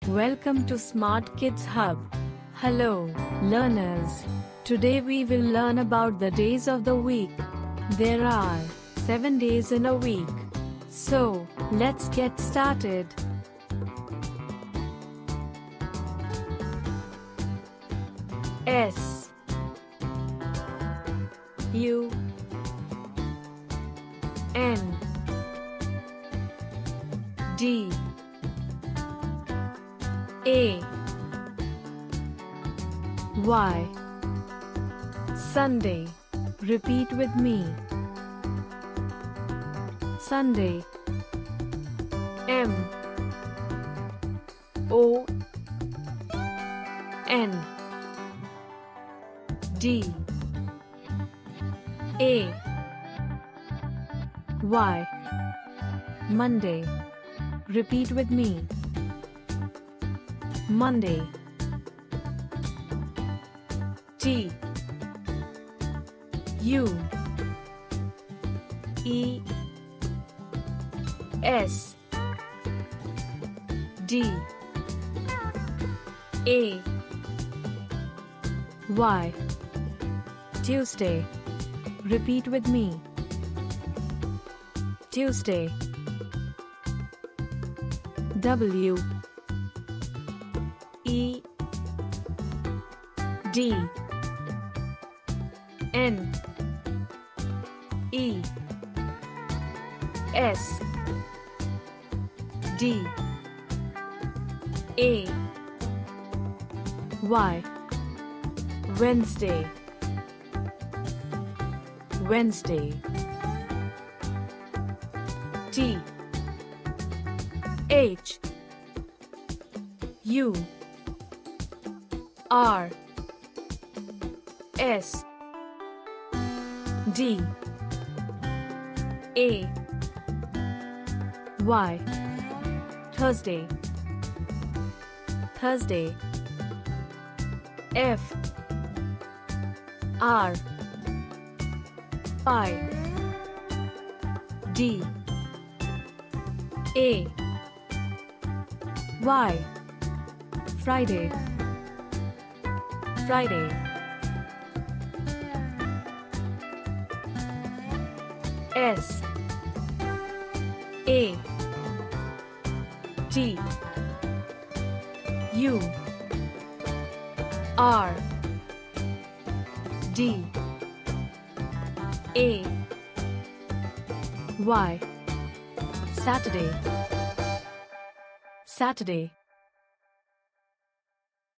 Welcome to Smart Kids Hub. Hello, learners. Today we will learn about the days of the week. There are 7 days in a week. So, let's get started. S U N D A Y Sunday. Repeat with me. Sunday. M O N D A Y Monday. Repeat with me. Monday. T U E S D A Y Tuesday. Repeat with me. Tuesday. W E D N E S D A Y Wednesday. Wednesday. T H U R S D A Y Thursday. Thursday. F R I D A Y Friday. Friday. S A T U R D A Y Saturday. Saturday.